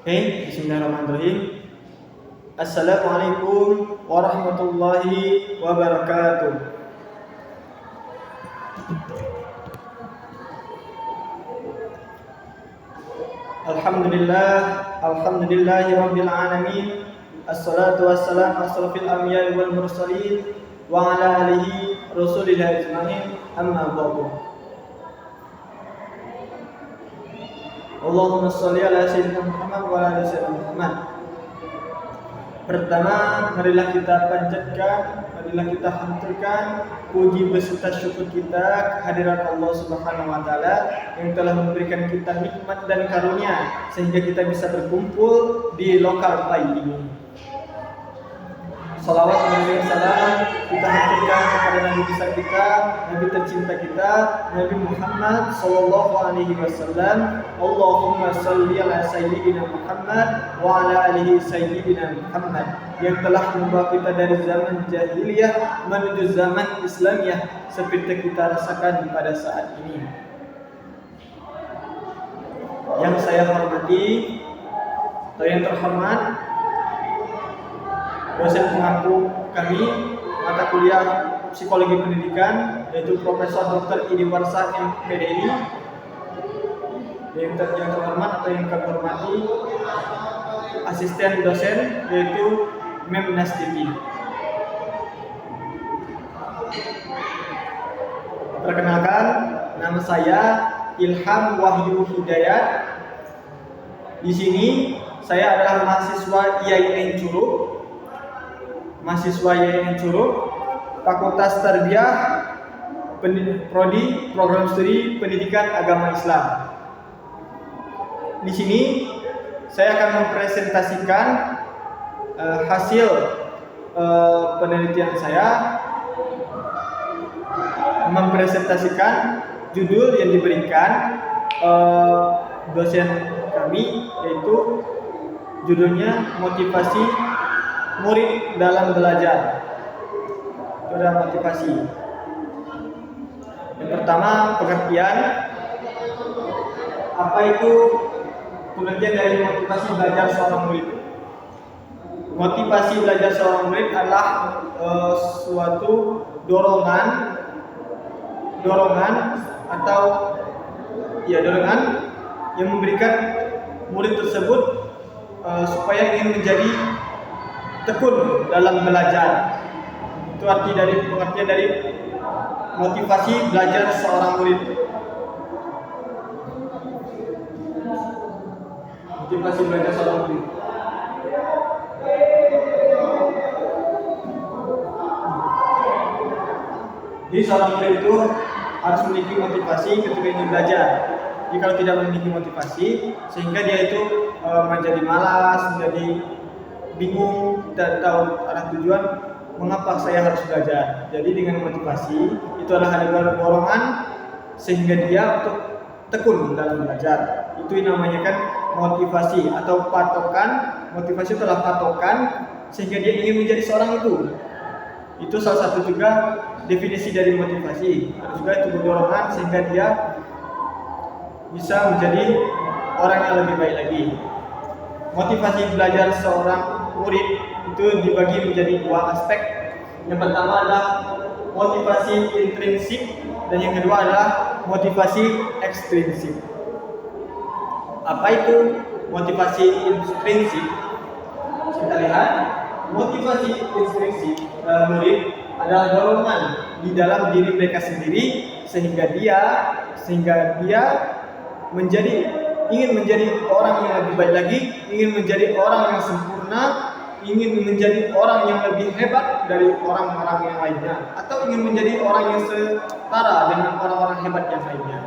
Bismillahirrahmanirrahim. Assalamualaikum warahmatullahi wabarakatuh. Alhamdulillahi rabbil alamin. Assalatu wassalamu asrafil anbiya'i wal mursalin wa ala alihi rasulillahi ajma'in. Amma ba'du. Allahumma sholli ala sayyidina Muhammad wa ala sayyidina Muhammad. Pertama, marilah kita panjatkan, marilah kita haturkan puji beserta syukur kita kehadirat Allah Subhanahu wa taala yang telah memberikan kita nikmat dan karunia sehingga kita bisa berkumpul di lokal baik ini. Salawat dan salam kita haturkan kepada Nabi besar kita, Nabi tercinta kita, Nabi Muhammad sallallahu alaihi wasallam. Allahumma shalli ala sayyidina Muhammad wa ala alihi sayyidina Muhammad, yang telah membawa kita dari zaman jahiliyah menuju zaman Islamiyah seperti kita rasakan pada saat ini. Yang saya hormati atau yang terhormat dosen pengampu kami mata kuliah Psikologi Pendidikan, yaitu Profesor Dr. Idi Warsa MPDI. Yang terhormat atau yang kami hormati asisten dosen, yaitu Mem Nastiti. Perkenalkan, nama saya Ilham Wahyu Hidayat. Di sini saya adalah mahasiswa IAIN Curug, Fakultas Tarbiyah, Prodi Program Studi Pendidikan Agama Islam. Di sini saya akan mempresentasikan hasil penelitian saya, mempresentasikan judul yang diberikan dosen kami, yaitu judulnya motivasi murid dalam belajar. Itu adalah motivasi. Yang pertama, pengertian. Apa itu pengertian dari motivasi belajar seorang murid? Motivasi belajar seorang murid adalah suatu dorongan atau dorongan yang memberikan murid tersebut supaya ingin menjadi tekun dalam belajar. Itu pengertian dari motivasi belajar seorang murid. Motivasi belajar seorang murid. Jadi seorang murid itu harus memiliki motivasi ketika ingin belajar. Jadi kalau tidak memiliki motivasi, sehingga dia itu menjadi malas, menjadi bingung, dan tahu arah tujuan mengapa saya harus belajar. Jadi dengan motivasi itu adalah ada dorongan sehingga dia untuk tekun dalam belajar. Itu namanya kan motivasi atau patokan. Motivasi itu adalah patokan sehingga dia ingin menjadi seorang itu. Itu salah satu juga definisi dari motivasi. Ada juga itu dorongan sehingga dia bisa menjadi orang yang lebih baik lagi. Motivasi belajar seorang murid itu dibagi menjadi dua aspek. Yang pertama adalah motivasi intrinsik dan yang kedua adalah motivasi ekstrinsik. Apa itu motivasi intrinsik? Kita lihat, motivasi intrinsik murid adalah dorongan di dalam diri mereka sendiri sehingga dia ingin menjadi orang yang lebih baik lagi, ingin menjadi orang yang sempurna, ingin menjadi orang yang lebih hebat dari orang-orang yang lainnya, atau ingin menjadi orang yang setara dengan orang-orang hebat yang lainnya.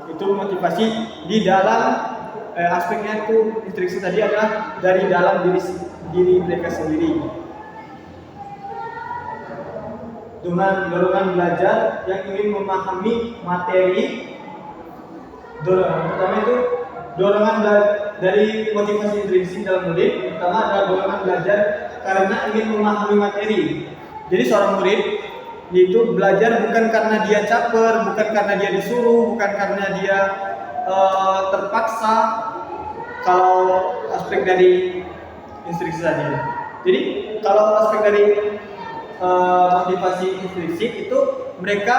Itu motivasi di dalam aspeknya itu intrinsik tadi adalah dari dalam diri mereka sendiri. Dengan dorongan belajar yang ingin memahami materi. Dorongan pertama itu dorongan dari motivasi intrinsik dalam murid. Pertama adalah dorongan belajar karena ingin memahami materi. Jadi seorang murid itu belajar bukan karena dia caper, bukan karena dia disuruh, bukan karena dia terpaksa. Kalau aspek dari instruksi tadi. Jadi kalau aspek dari motivasi intrinsik itu mereka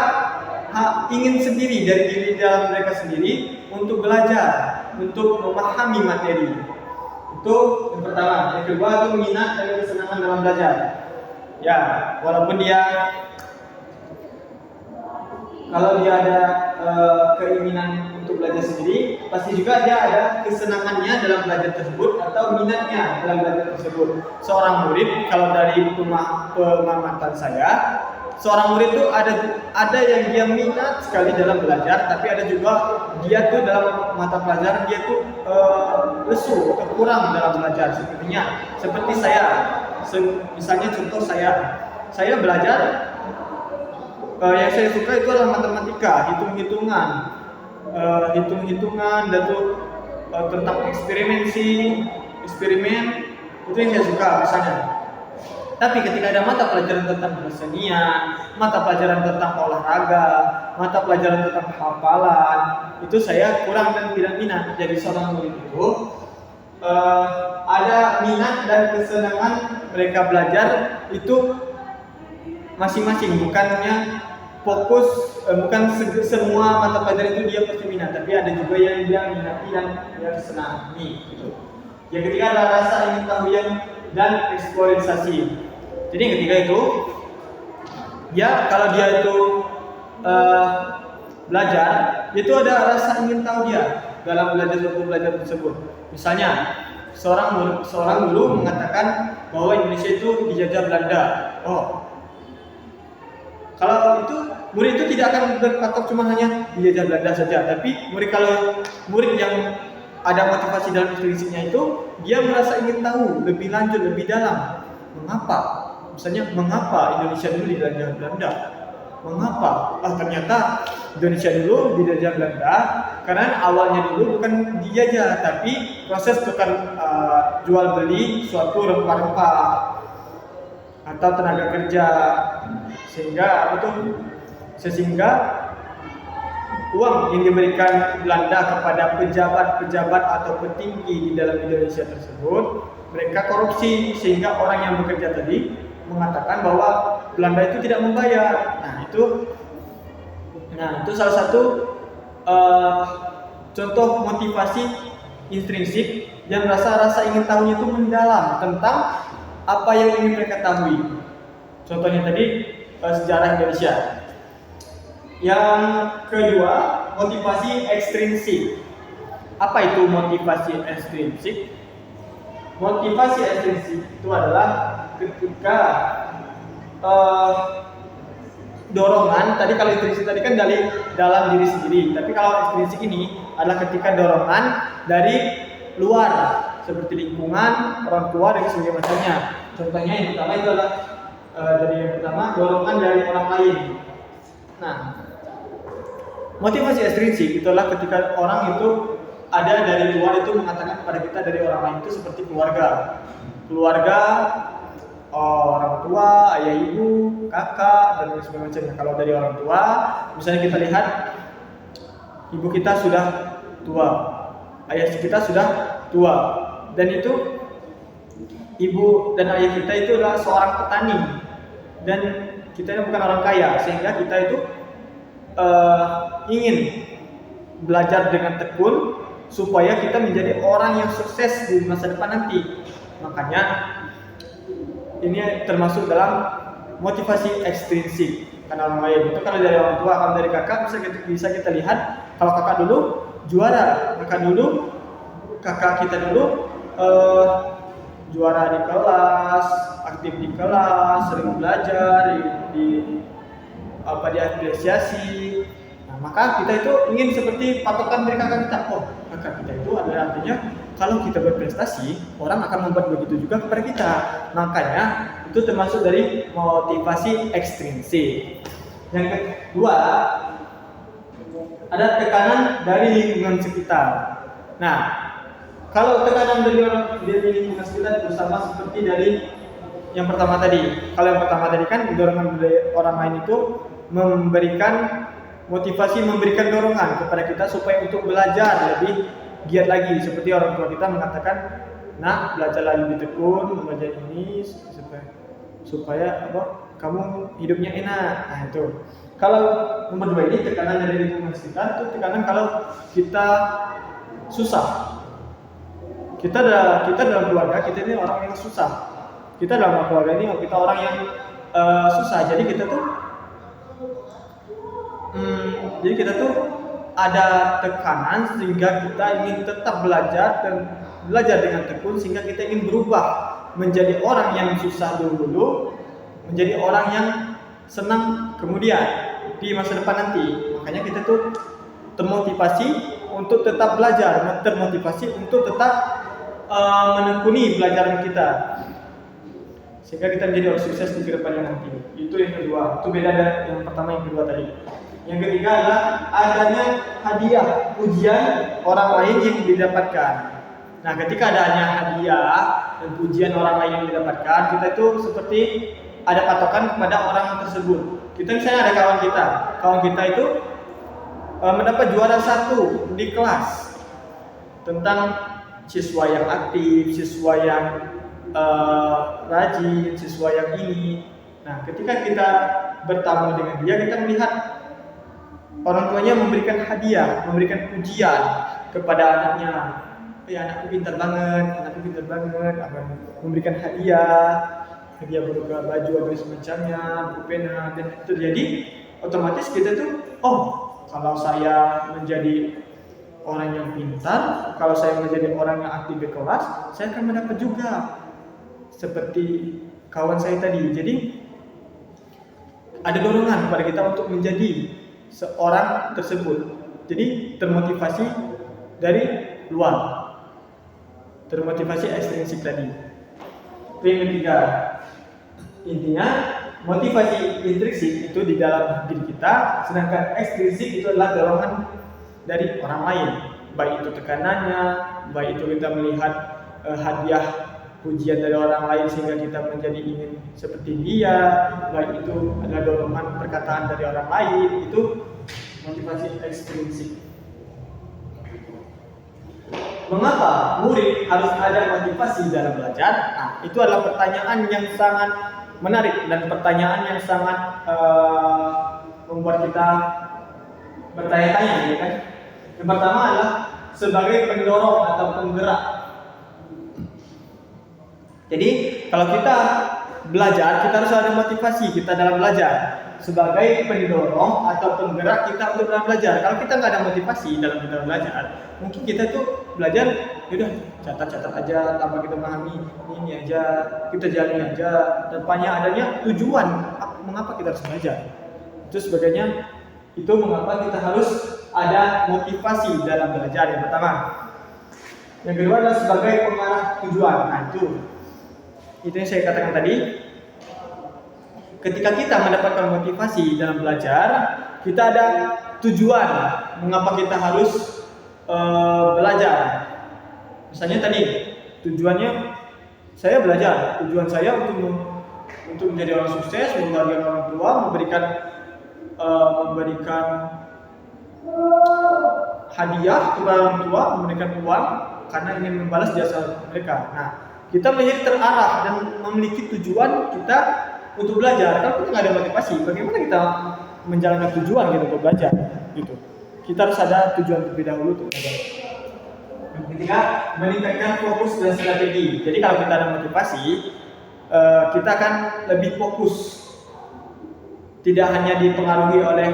ingin sendiri dari diri dalam mereka sendiri untuk belajar, untuk memahami materi. Itu yang pertama. Yang kedua itu minat dan kesenangan dalam belajar. Ya, walaupun dia kalau dia ada keinginan untuk belajar sendiri, pasti juga dia ada kesenangannya dalam belajar tersebut atau minatnya dalam belajar tersebut. Seorang murid, kalau dari pengamatan saya, seorang murid itu ada yang dia minat sekali dalam belajar, tapi ada juga dia tuh dalam mata pelajaran dia tuh lesu atau kurang dalam belajar. Seperti saya, misalnya contoh saya belajar. Yang saya suka itu adalah matematika, hitung-hitungan dan tuh tentang eksperimen itu yang saya suka misalnya. Tapi ketika ada mata pelajaran tentang kesenian, mata pelajaran tentang olahraga, mata pelajaran tentang hafalan, itu saya kurang dan tidak minat. Jadi seorang murid itu ada minat dan kesenangan mereka belajar itu masing-masing, bukannya fokus, bukan semua mata pelajaran itu dia pasti minat, tapi ada juga yang dia minati dan dia senangi gitu. Yang ketiga adalah rasa ingin tahu dan eksplorasi. Jadi yang ketiga itu ya kalau dia itu belajar, itu ada rasa ingin tahu dia dalam belajar tersebut. Misalnya seorang dulu mengatakan bahwa Indonesia itu dijajah Belanda. Kalau itu murid itu tidak akan berpatok cuma hanya dijajah Belanda saja, tapi murid yang ada motivasi dalam instruksinya itu dia merasa ingin tahu lebih lanjut, lebih dalam. Mengapa? Misalnya mengapa Indonesia dulu dijajah Belanda? Mengapa? Ternyata Indonesia dulu dijajah Belanda karena awalnya dulu bukan dijajah, tapi proses tukar jual beli suatu rempah-rempah atau tenaga kerja, sehingga uang yang diberikan Belanda kepada pejabat-pejabat atau petinggi di dalam Indonesia tersebut mereka korupsi, sehingga orang yang bekerja tadi mengatakan bahwa Belanda itu tidak membayar. Nah itu salah satu contoh motivasi intrinsik yang rasa ingin tahunya itu mendalam tentang apa yang ingin mereka ketahui. Contohnya tadi sejarah Indonesia. Yang kedua, motivasi ekstrinsik. Apa itu motivasi ekstrinsik? Motivasi ekstrinsik itu adalah ketika dorongan, tadi kalau intrinsik tadi kan dari dalam diri sendiri, tapi kalau ekstrinsik ini adalah ketika dorongan dari luar, seperti lingkungan, orang tua dan sebagainya macamnya. Contohnya yang pertama itu adalah dorongan dari orang lain. Nah, motivasi ekstrinsik itu adalah ketika orang itu ada dari luar itu mengatakan kepada kita dari orang lain, itu seperti keluarga, orang tua, ayah ibu, kakak dan sebagainya macamnya. Kalau dari orang tua, misalnya kita lihat ibu kita sudah tua, ayah kita sudah tua, dan itu ibu dan ayah kita itu adalah seorang petani dan kita ini bukan orang kaya, sehingga kita itu ingin belajar dengan tekun supaya kita menjadi orang yang sukses di masa depan nanti. Makanya ini termasuk dalam motivasi ekstrinsik. Karena orang lain itu kalau dari orang tua, kalau dari kakak bisa kita lihat, kalau kakak dulu juara, kakak kita dulu juara di kelas, aktif di kelas, sering belajar, diapresiasi. Nah, maka kita itu ingin seperti patokan dari kakak kita. Kakak kita itu adalah artinya kalau kita berprestasi, orang akan membuat begitu juga kepada kita. Makanya itu termasuk dari motivasi ekstrinsik. Yang kedua, ada tekanan dari lingkungan sekitar. Nah, kalau tekanan dari lingkungan sekitar itu sama seperti dari yang pertama tadi. Kalau yang pertama tadi kan dorongan dari orang lain itu memberikan dorongan kepada kita supaya untuk belajar lebih giat lagi. Seperti orang tua kita mengatakan Nah, belajarlah lebih tekun, belajar ini supaya kamu hidupnya enak. Nah itu. Kalau nomor 2 ini tekanan dari lingkungan sekitar, itu tekanan kalau kita susah. Kita dalam keluarga kita ini orang yang susah. Kita dalam keluarga ini kita orang yang susah. Jadi kita tuh ada tekanan sehingga kita ingin tetap belajar dengan tekun, sehingga kita ingin berubah menjadi orang yang susah dulu menjadi orang yang senang kemudian di masa depan nanti. Makanya kita tuh termotivasi untuk tetap belajar, termotivasi untuk tetap menekuni pelajaran kita, sehingga kita menjadi orang sukses di kedepannya nanti. Itu yang kedua. Itu beda dari yang pertama, yang kedua tadi. Yang ketiga adalah adanya hadiah, pujian orang lain yang didapatkan. Nah, ketika adanya hadiah dan pujian orang lain yang didapatkan, kita itu seperti ada patokan kepada orang tersebut. Kita misalnya ada kawan kita itu mendapat juara 1 di kelas tentang siswa yang aktif, siswa yang rajin, siswa yang ini. Nah, ketika kita bertamu dengan dia, kita melihat orang tuanya memberikan hadiah, memberikan pujian kepada anaknya. Anakku pintar banget, memberikan hadiah berupa baju atau semacamnya, buku pena, dan itu jadi otomatis kita tuh, kalau saya menjadi orang yang pintar, kalau saya menjadi orang yang aktif di kelas, saya akan mendapat juga seperti kawan saya tadi. Jadi ada dorongan kepada kita untuk menjadi seorang tersebut. Jadi termotivasi dari luar, termotivasi ekstrinsik tadi. Yang ketiga, intinya motivasi intrinsik itu di dalam diri kita, sedangkan ekstrinsik itu adalah dorongan dari orang lain, baik itu tekanannya, baik itu kita melihat hadiah pujian dari orang lain sehingga kita menjadi ingin seperti dia, baik itu adalah dorongan perkataan dari orang lain. Itu motivasi ekstrinsik. Mengapa murid harus ada motivasi dalam belajar? Nah, itu adalah pertanyaan yang sangat menarik dan pertanyaan yang sangat membuat kita bertanya-tanya, ya kan? Yang pertama adalah sebagai pendorong atau penggerak. Jadi kalau kita belajar, kita harus ada motivasi kita dalam belajar sebagai pendorong atau penggerak kita untuk dalam belajar. Kalau kita nggak ada motivasi dalam kita belajar, mungkin kita tuh belajar, yaudah catat-catat aja tanpa kita memahami, ini aja kita jalani aja tanpanya adanya tujuan mengapa kita harus belajar. Itu sebagainya. Itu mengapa kita harus ada motivasi dalam belajar. Yang pertama. Yang kedua adalah sebagai pengarah tujuan. Nah, itu yang saya katakan tadi. Ketika kita mendapatkan motivasi dalam belajar, kita ada tujuan mengapa kita harus belajar. Misalnya tadi tujuannya saya belajar, tujuan saya untuk menjadi orang sukses, membahagiakan orang tua, memberikan hadiah kepada orang tua, memberikan uang karena ingin membalas jasa mereka. Nah, kita menjadi terarah dan memiliki tujuan kita untuk belajar. Kalau kita nggak ada motivasi, bagaimana kita menjalankan tujuan kita untuk belajar? Gitu. Kita harus ada tujuan terlebih dahulu untuk belajar. Yang ketiga, meningkatkan fokus dan strategi. Jadi kalau kita ada motivasi, kita akan lebih fokus. Tidak hanya dipengaruhi oleh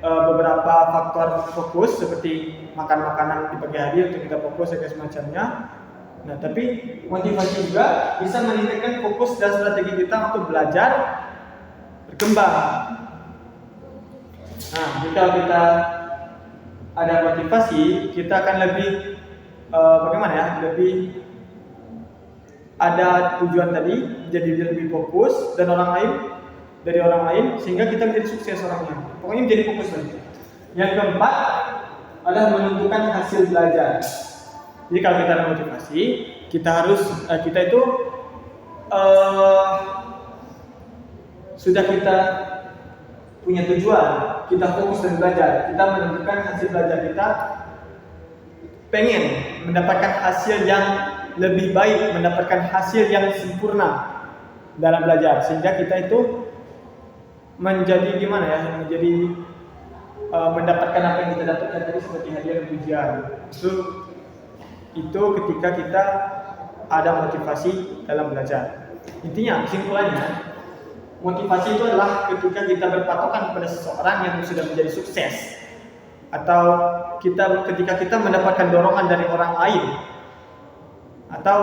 beberapa faktor fokus seperti makan makanan di pagi hari untuk kita fokus dan semacamnya. Nah, tapi motivasi juga bisa meningkatkan fokus dan strategi kita untuk belajar berkembang. Nah, jika kita ada motivasi, kita akan lebih lebih ada tujuan tadi, jadi lebih fokus dan dari orang lain sehingga kita menjadi sukses orangnya. Pokoknya menjadi fokus lagi. Yang keempat adalah menentukan hasil belajar. Jadi kalau kita ada motivasi, kita itu sudah kita punya tujuan, kita fokus dan belajar, kita menentukan hasil belajar kita, pengen mendapatkan hasil yang lebih baik, mendapatkan hasil yang sempurna dalam belajar, sehingga kita itu menjadi gimana ya, menjadi mendapatkan apa yang kita dapatkan tadi seperti hadiah dan pujian. Itu ketika kita ada motivasi dalam belajar. Intinya, kesimpulannya, motivasi itu adalah ketika kita berpatokan pada seseorang yang sudah menjadi sukses, atau ketika kita mendapatkan dorongan dari orang lain, atau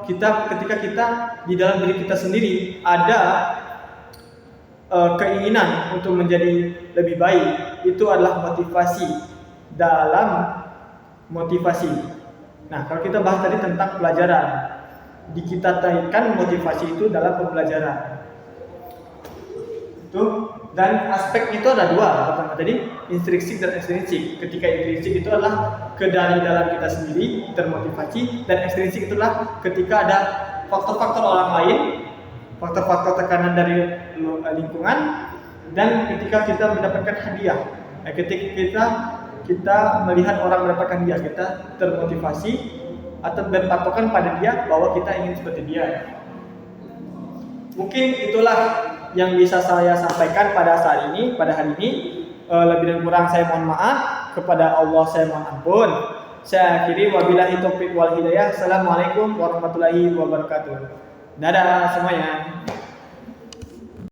ketika kita di dalam diri kita sendiri ada keinginan untuk menjadi lebih baik. Itu adalah motivasi dalam motivasi. Nah, kalau kita bahas tadi tentang pelajaran, dikitakan motivasi itu dalam pembelajaran. Dan aspek itu ada dua. Pertama tadi intrinsik dan ekstrinsik. Ketika intrinsik itu adalah dari dalam kita sendiri termotivasi, dan ekstrinsik itulah ketika ada faktor-faktor orang lain, faktor-faktor tekanan dari lingkungan, dan ketika kita mendapatkan hadiah. Ketika kita melihat orang mendapatkan hadiah, kita termotivasi atau berpatokan pada dia bahwa kita ingin seperti dia. Mungkin itulah yang bisa saya sampaikan pada hari ini. Lebih dan kurang saya mohon maaf, kepada Allah saya mohon ampun. Saya akhiri, wabillahi taufiq wal hidayah. Assalamualaikum warahmatullahi wabarakatuh. Dadah semuanya.